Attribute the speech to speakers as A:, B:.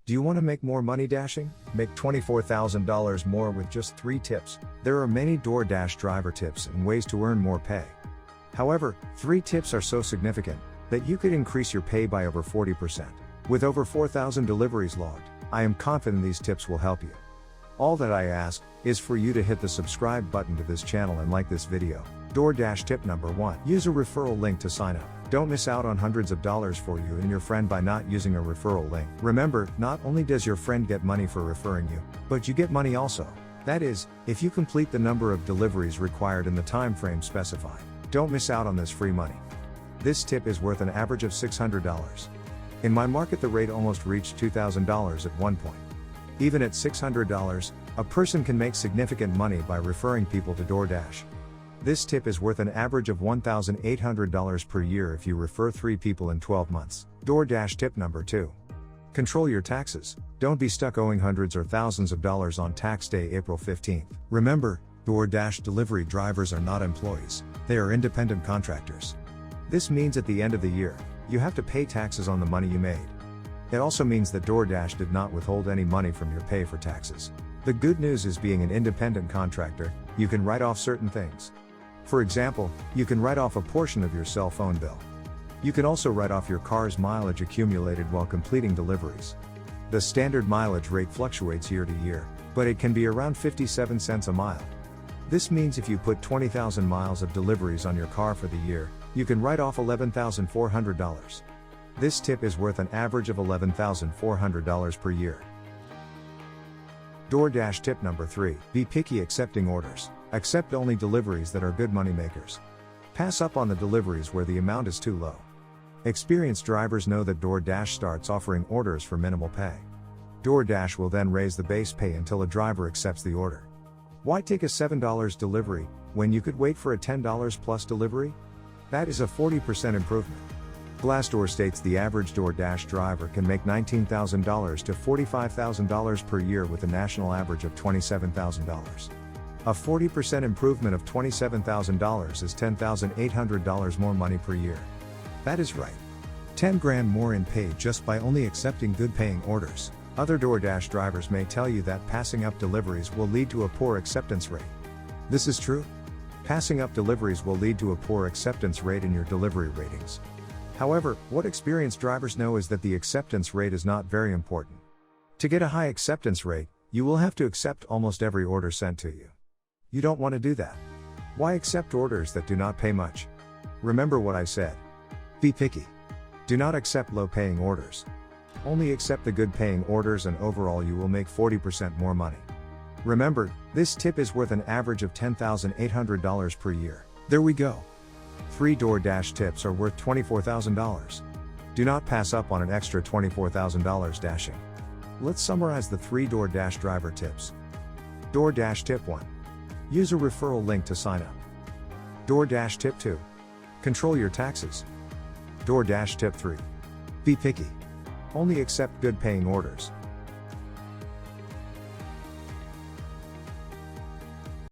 A: Do you want to make more money dashing? Make $24,000 more with just 3 tips. There are many DoorDash driver tips and ways to earn more pay. However, 3 tips are so significant that you could increase your pay by over 40%. With over 4,000 deliveries logged, I am confident these tips will help you. All that I ask is for you to hit the subscribe button to this channel and like this video. DoorDash tip number 1. Use a referral link to sign up. Don't miss out on hundreds of dollars for you and your friend by not using a referral link. Remember, not only does your friend get money for referring you, but you get money also. That is, if you complete the number of deliveries required in the time frame specified. Don't miss out on this free money. This tip is worth an average of $600. In my market, the rate almost reached $2,000 at one point. Even at $600, a person can make significant money by referring people to DoorDash. This tip is worth an average of $1,800 per year if you refer 3 people in 12 months. DoorDash tip number 2. Control your taxes. Don't be stuck owing hundreds or thousands of dollars on tax day April 15th. Remember, DoorDash delivery drivers are not employees, they are independent contractors. This means at the end of the year, you have to pay taxes on the money you made. It also means that DoorDash did not withhold any money from your pay for taxes. The good news is, being an independent contractor, you can write off certain things. For example, you can write off a portion of your cell phone bill. You can also write off your car's mileage accumulated while completing deliveries. The standard mileage rate fluctuates year to year, but it can be around 57 cents a mile. This means if you put 20,000 miles of deliveries on your car for the year, you can write off $11,400. This tip is worth an average of $11,400 per year. DoorDash tip number 3. Be picky accepting orders. Accept only deliveries that are good money makers. Pass up on the deliveries where the amount is too low. Experienced drivers know that DoorDash starts offering orders for minimal pay. DoorDash will then raise the base pay until a driver accepts the order. Why take a $7 delivery when you could wait for a $10 plus delivery? That is a 40% improvement. Glassdoor states the average DoorDash driver can make $19,000 to $45,000 per year with a national average of $27,000. A 40% improvement of $27,000 is $10,800 more money per year. That is right. 10 grand more in pay just by only accepting good paying orders. Other DoorDash drivers may tell you that passing up deliveries will lead to a poor acceptance rate. This is true. Passing up deliveries will lead to a poor acceptance rate in your delivery ratings. However, what experienced drivers know is that the acceptance rate is not very important. To get a high acceptance rate, you will have to accept almost every order sent to you. You don't want to do that. Why accept orders that do not pay much? Remember what I said. Be picky. Do not accept low-paying orders. Only accept the good-paying orders, and overall you will make 40% more money. Remember, this tip is worth an average of $10,800 per year. There we go. 3 DoorDash tips are worth $24,000. Do not pass up on an extra $24,000 dashing. Let's summarize the 3 DoorDash driver tips. DoorDash tip 1. Use a referral link to sign up. DoorDash tip 2. Control your taxes. DoorDash tip 3. Be picky. Only accept good paying orders.